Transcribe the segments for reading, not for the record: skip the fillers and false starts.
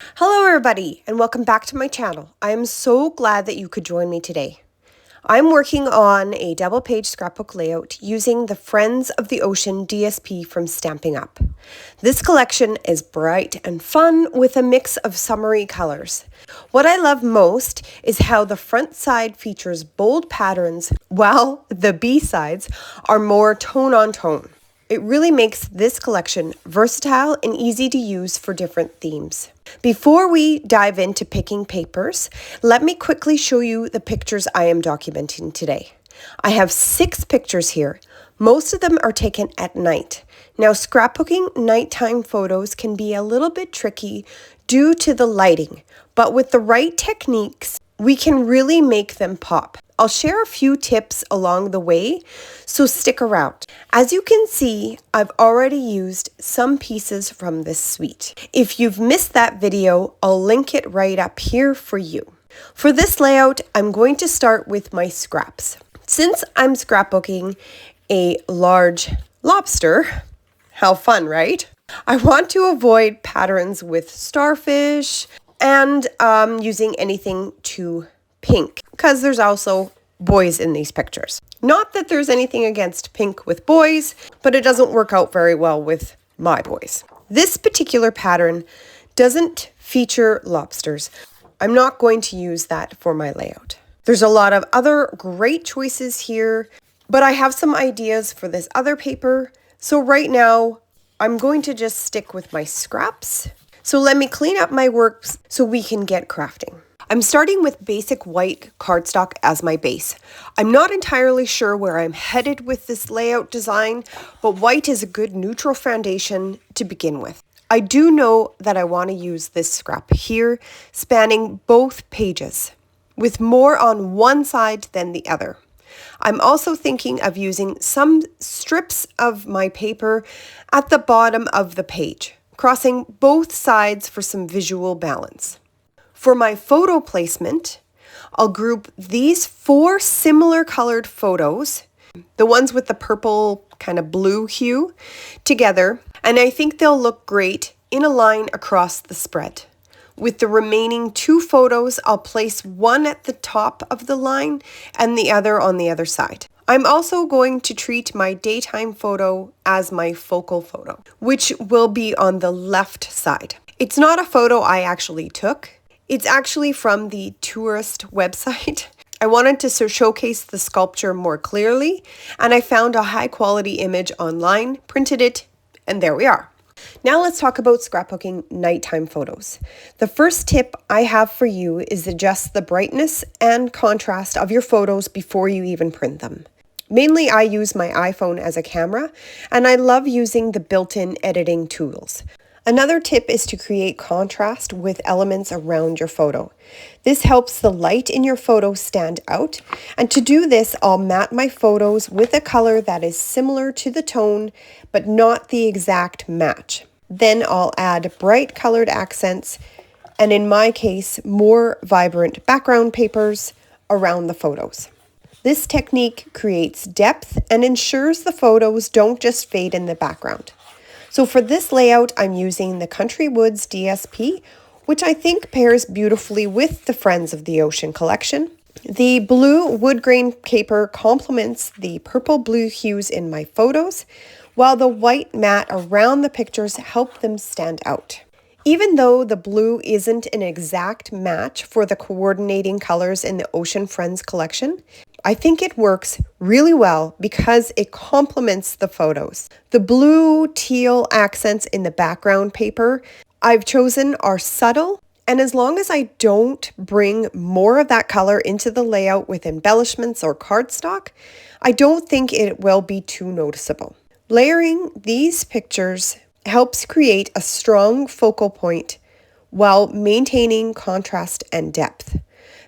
Hello everybody and welcome back to my channel. I am so glad that you could join me today. I'm working on a double page scrapbook layout using the Friends of the Ocean DSP from Stampin' Up. This collection is bright and fun with a mix of summery colors. What I love most is how the front side features bold patterns while the B sides are more tone on tone. It really makes this collection versatile and easy to use for different themes. Before we dive into picking papers, let me quickly show you the pictures I am documenting today. I have 6 pictures here. Most of them are taken at night. Now, scrapbooking nighttime photos can be a little bit tricky due to the lighting, but with the right techniques, we can really make them pop. I'll share a few tips along the way, so stick around. As you can see, I've already used some pieces from this suite. If you've missed that video, I'll link it right up here for you. For this layout, I'm going to start with my scraps. Since I'm scrapbooking a large lobster, how fun, right? I want to avoid patterns with starfish and using anything too pink, because there's also boys in these pictures. Not that there's anything against pink with boys, but it doesn't work out very well with my boys. This particular pattern doesn't feature lobsters. I'm not going to use that for my layout. There's a lot of other great choices here, but I have some ideas for this other paper. So right now, I'm going to just stick with my scraps. So let me clean up my works so we can get crafting. I'm starting with basic white cardstock as my base. I'm not entirely sure where I'm headed with this layout design, but white is a good neutral foundation to begin with. I do know that I want to use this scrap here, spanning both pages, with more on one side than the other. I'm also thinking of using some strips of my paper at the bottom of the page, crossing both sides for some visual balance. For my photo placement, I'll group these 4 similar colored photos, the ones with the purple kind of blue hue, together, and I think they'll look great in a line across the spread. With the remaining 2 photos, I'll place one at the top of the line and the other on the other side. I'm also going to treat my daytime photo as my focal photo, which will be on the left side. It's not a photo I actually took. It's actually from the tourist website. I wanted to showcase the sculpture more clearly, and I found a high quality image online, printed it, and there we are. Now let's talk about scrapbooking nighttime photos. The first tip I have for you is adjust the brightness and contrast of your photos before you even print them. Mainly I use my iPhone as a camera, and I love using the built-in editing tools. Another tip is to create contrast with elements around your photo. This helps the light in your photo stand out, and to do this, I'll matte my photos with a color that is similar to the tone, but not the exact match. Then I'll add bright colored accents, and in my case, more vibrant background papers around the photos. This technique creates depth and ensures the photos don't just fade in the background. So for this layout, I'm using the Country Woods DSP, which I think pairs beautifully with the Friends of the Ocean collection. The blue wood grain paper complements the purple blue hues in my photos, while the white matte around the pictures help them stand out. Even though the blue isn't an exact match for the coordinating colors in the Ocean Friends collection, I think it works really well because it complements the photos. The blue teal accents in the background paper I've chosen are subtle, and as long as I don't bring more of that color into the layout with embellishments or cardstock, I don't think it will be too noticeable. Layering these pictures helps create a strong focal point while maintaining contrast and depth.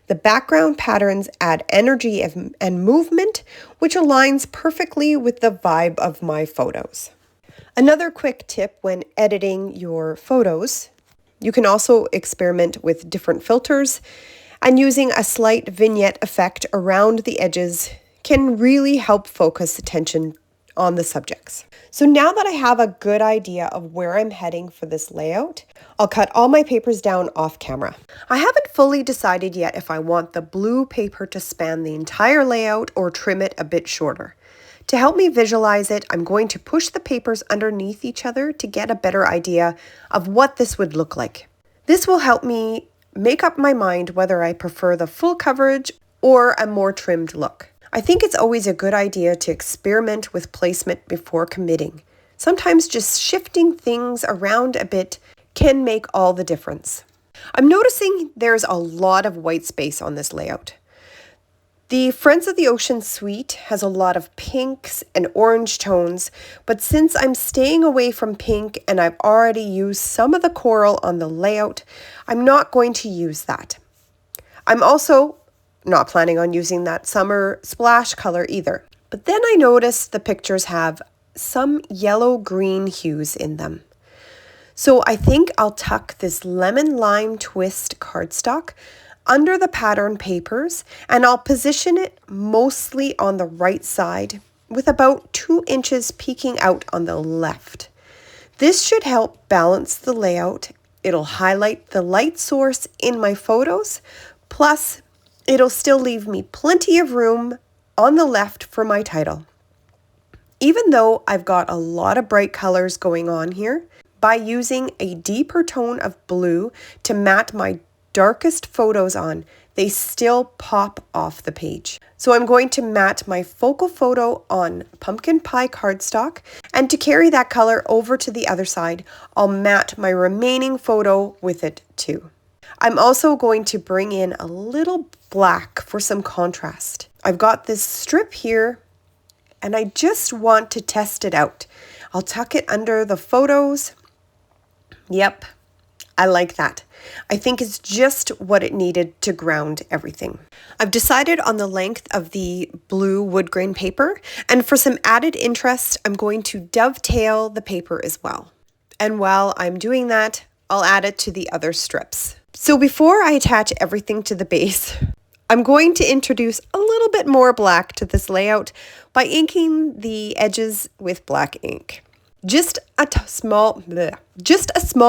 The background patterns add energy and movement, which aligns perfectly with the vibe of my photos. Another quick tip when editing your photos, you can also experiment with different filters, and using a slight vignette effect around the edges can really help focus attention on the subjects. So now that I have a good idea of where I'm heading for this layout, I'll cut all my papers down off camera. I haven't fully decided yet if I want the blue paper to span the entire layout or trim it a bit shorter. To help me visualize it, I'm going to push the papers underneath each other to get a better idea of what this would look like. This will help me make up my mind whether I prefer the full coverage or a more trimmed look. I think it's always a good idea to experiment with placement before committing. Sometimes just shifting things around a bit can make all the difference. I'm noticing there's a lot of white space on this layout. The Friends of the Ocean suite has a lot of pinks and orange tones, but since I'm staying away from pink and I've already used some of the coral on the layout, I'm not going to use that. I'm also not planning on using that summer splash color either. But then I noticed the pictures have some yellow-green hues in them. So I think I'll tuck this lemon lime twist cardstock under the pattern papers, and I'll position it mostly on the right side with about 2 inches peeking out on the left. This should help balance the layout. It'll highlight the light source in my photos, plus it'll still leave me plenty of room on the left for my title. Even though I've got a lot of bright colors going on here, by using a deeper tone of blue to mat my darkest photos on, they still pop off the page. So I'm going to mat my focal photo on pumpkin pie cardstock, and to carry that color over to the other side, I'll mat my remaining photo with it too. I'm also going to bring in a little black for some contrast. I've got this strip here and I just want to test it out. I'll tuck it under the photos. Yep, I like that. I think it's just what it needed to ground everything. I've decided on the length of the blue wood grain paper, and for some added interest, I'm going to dovetail the paper as well. And while I'm doing that, I'll add it to the other strips. So before I attach everything to the base, I'm going to introduce a little bit more black to this layout by inking the edges with black ink. Just a small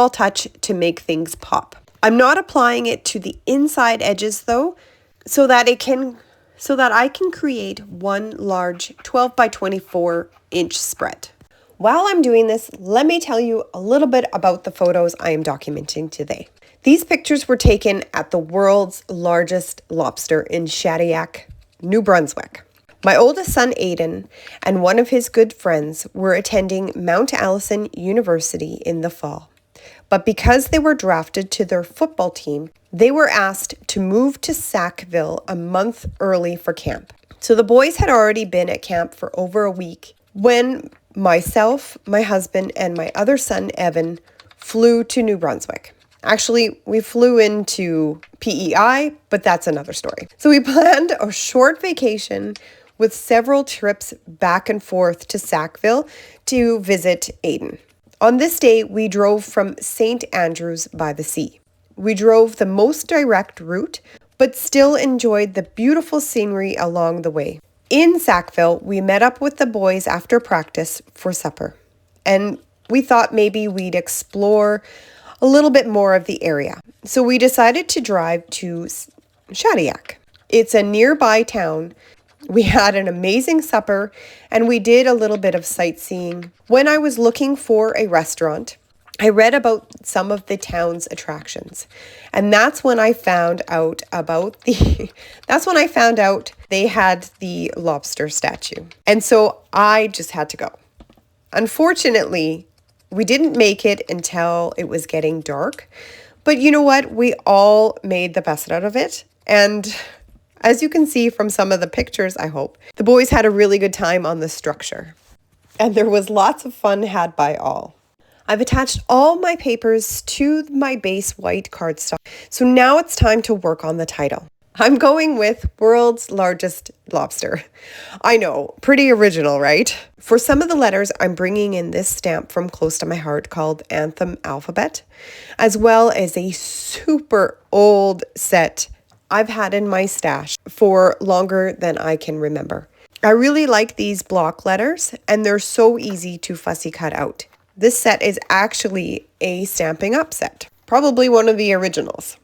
touch to make things pop. I'm not applying it to the inside edges though, so that I can create one large 12 by 24 inch spread. While I'm doing this, let me tell you a little bit about the photos I am documenting today. These pictures were taken at the world's largest lobster in Shadiac, New Brunswick. My oldest son, Aiden, and one of his good friends were attending Mount Allison University in the fall. But because they were drafted to their football team, they were asked to move to Sackville a month early for camp. So the boys had already been at camp for over a week when myself, my husband, and my other son, Evan, flew to New Brunswick. Actually, we flew into PEI, but that's another story. So we planned a short vacation with several trips back and forth to Sackville to visit Aiden. On this day, we drove from St. Andrews by the sea. We drove the most direct route, but still enjoyed the beautiful scenery along the way. In Sackville, we met up with the boys after practice for supper, and we thought maybe we'd explore a little bit more of the area. So we decided to drive to Shadiac. It's a nearby town. We had an amazing supper and we did a little bit of sightseeing. When I was looking for a restaurant, I read about some of the town's attractions. And that's when I found out they had the lobster statue. And so I just had to go. Unfortunately, we didn't make it until it was getting dark. But you know what? We all made the best out of it. And as you can see from some of the pictures, I hope, the boys had a really good time on the structure. And there was lots of fun had by all. I've attached all my papers to my base white cardstock. So now it's time to work on the title. I'm going with World's Largest Lobster. I know, pretty original, right? For some of the letters, I'm bringing in this stamp from close to my heart called Anthem Alphabet, as well as a super old set I've had in my stash for longer than I can remember. I really like these block letters, and they're so easy to fussy cut out. This set is actually a Stampin' Up set, probably one of the originals.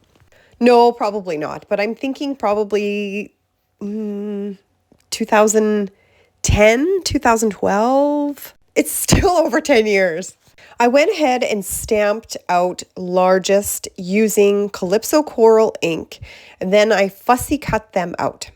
No, probably not, but I'm thinking probably 2010, 2012. It's still over 10 years. I went ahead and stamped out largest using Calypso Coral ink, and then I fussy cut them out.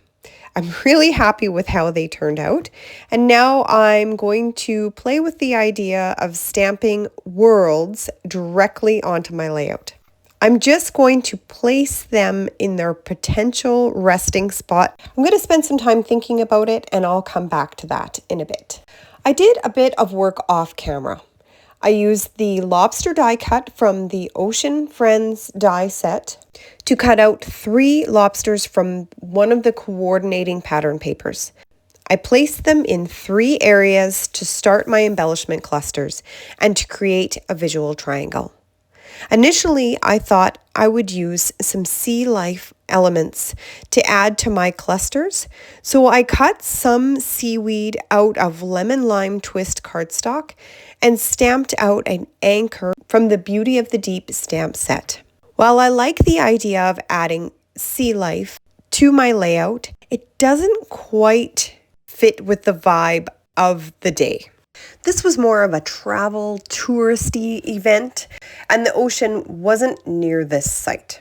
I'm really happy with how they turned out, and now I'm going to play with the idea of stamping worlds directly onto my layout. I'm just going to place them in their potential resting spot. I'm going to spend some time thinking about it, and I'll come back to that in a bit. I did a bit of work off camera. I used the lobster die cut from the Ocean Friends die set to cut out 3 lobsters from one of the coordinating pattern papers. I placed them in 3 areas to start my embellishment clusters and to create a visual triangle. Initially, I thought I would use some sea life elements to add to my clusters, so I cut some seaweed out of lemon lime twist cardstock and stamped out an anchor from the Beauty of the Deep stamp set. While I like the idea of adding sea life to my layout, it doesn't quite fit with the vibe of the day. This was more of a travel touristy event, and the ocean wasn't near this site.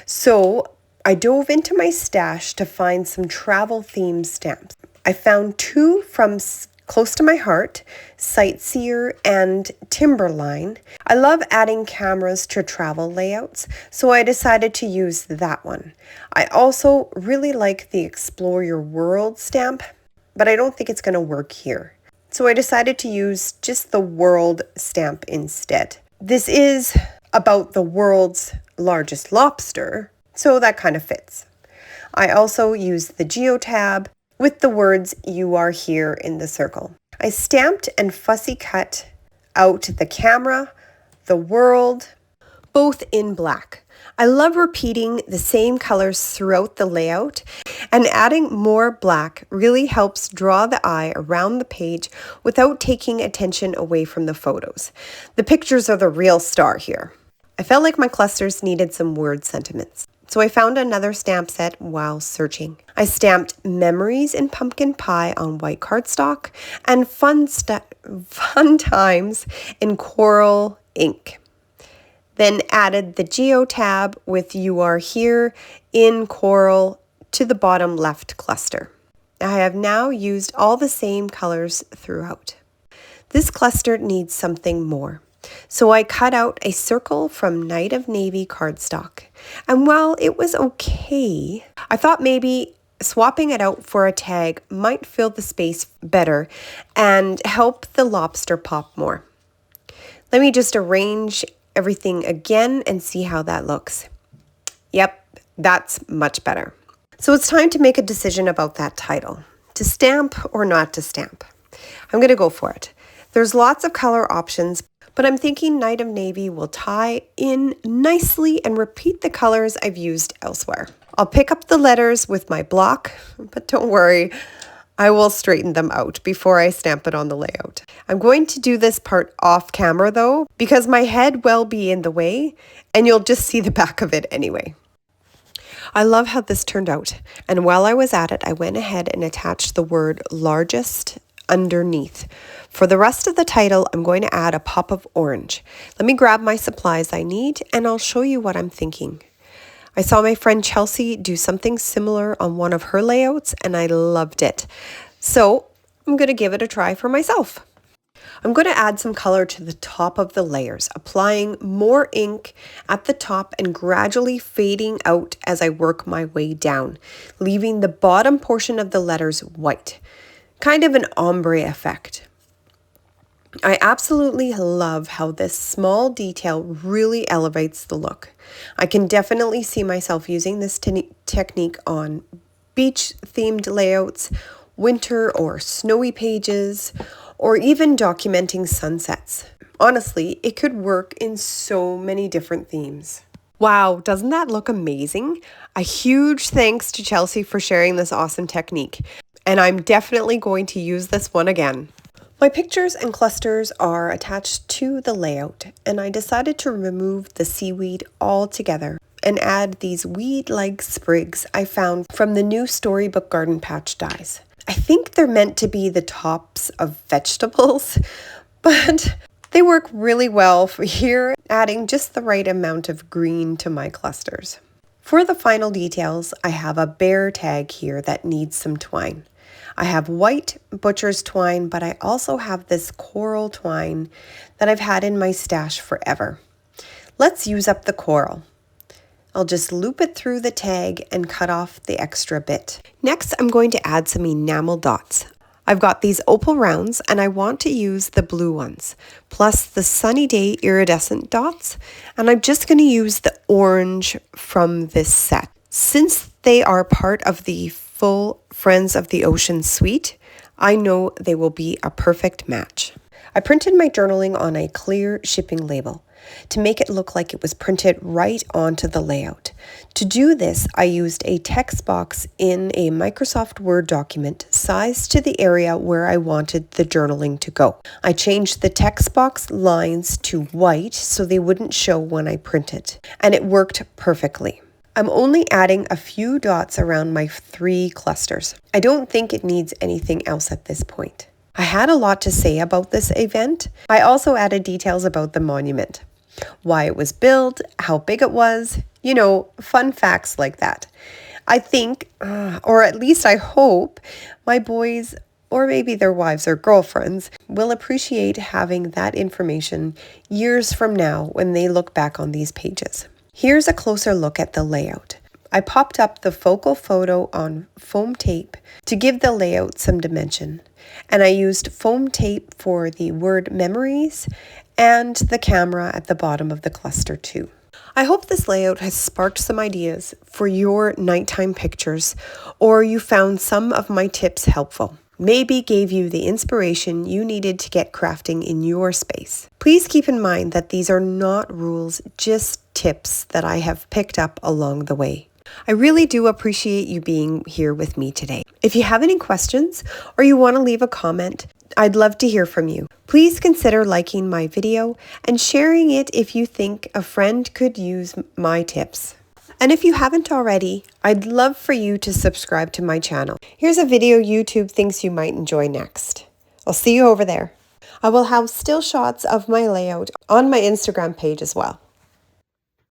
So I dove into my stash to find some travel themed stamps. I found 2 from close to my heart, Sightseer and Timberline. I love adding cameras to travel layouts, so I decided to use that one. I also really like the Explore Your World stamp, but I don't think it's going to work here. So I decided to use just the world stamp instead. This is about the world's largest lobster, so that kind of fits. I also used the geotab with the words "You are here" in the circle. I stamped and fussy cut out the camera, the world, both in black. I love repeating the same colors throughout the layout, and adding more black really helps draw the eye around the page without taking attention away from the photos. The pictures are the real star here. I felt like my clusters needed some word sentiments, so I found another stamp set while searching. I stamped memories in pumpkin pie on white cardstock and fun times in coral ink. Then added the geotab with "You are here" in coral to the bottom left cluster. I have now used all the same colors throughout. This cluster needs something more, so I cut out a circle from Night of Navy cardstock. And while it was okay, I thought maybe swapping it out for a tag might fill the space better and help the lobster pop more. Let me just arrange everything again and see how that looks. Yep, that's much better. So it's time to make a decision about that title. To stamp or not to stamp? I'm going to go for it. There's lots of color options, but I'm thinking Night of Navy will tie in nicely and repeat the colors I've used elsewhere. I'll pick up the letters with my block, but don't worry, I will straighten them out before I stamp it on the layout. I'm going to do this part off camera though, because my head will be in the way and you'll just see the back of it anyway. I love how this turned out, and while I was at it, I went ahead and attached the word largest underneath. For the rest of the title, I'm going to add a pop of orange. Let me grab my supplies I need and I'll show you what I'm thinking. I saw my friend Chelsea do something similar on one of her layouts and I loved it. So I'm going to give it a try for myself. I'm going to add some color to the top of the layers, applying more ink at the top and gradually fading out as I work my way down, leaving the bottom portion of the letters white. Kind of an ombre effect. I absolutely love how this small detail really elevates the look. I can definitely see myself using this technique on beach-themed layouts, winter or snowy pages, or even documenting sunsets. Honestly, it could work in so many different themes. Wow, doesn't that look amazing? A huge thanks to Chelsea for sharing this awesome technique. and I'm definitely going to use this one again. My pictures and clusters are attached to the layout, and I decided to remove the seaweed altogether and add these weed-like sprigs I found from the new Storybook Garden Patch dies. I think they're meant to be the tops of vegetables, but they work really well for here, adding just the right amount of green to my clusters. For the final details, I have a bear tag here that needs some twine. I have white butcher's twine, but I also have this coral twine that I've had in my stash forever. Let's use up the coral. I'll just loop it through the tag and cut off the extra bit. Next, I'm going to add some enamel dots. I've got these opal rounds and I want to use the blue ones, plus the Sunny Day iridescent dots, and I'm just going to use the orange from this set. Since they are part of the full Friends of the Ocean suite, I know they will be a perfect match. I printed my journaling on a clear shipping label to make it look like it was printed right onto the layout. To do this, I used a text box in a Microsoft Word document sized to the area where I wanted the journaling to go. I changed the text box lines to white so they wouldn't show when I printed, and it worked perfectly. I'm only adding a few dots around my 3 clusters. I don't think it needs anything else at this point. I had a lot to say about this event. I also added details about the monument, why it was built, how big it was, fun facts like that. I think, or at least I hope, my boys, or maybe their wives or girlfriends, will appreciate having that information years from now when they look back on these pages. Here's a closer look at the layout. I popped up the focal photo on foam tape to give the layout some dimension, and I used foam tape for the word memories and the camera at the bottom of the cluster too. I hope this layout has sparked some ideas for your nighttime pictures, or you found some of my tips helpful. Maybe gave you the inspiration you needed to get crafting in your space. Please keep in mind that these are not rules, just tips that I have picked up along the way. I really do appreciate you being here with me today. If you have any questions or you want to leave a comment, I'd love to hear from you. Please consider liking my video and sharing it if you think a friend could use my tips. And if you haven't already, I'd love for you to subscribe to my channel. Here's a video YouTube thinks you might enjoy next. I'll see you over there. I will have still shots of my layout on my Instagram page as well.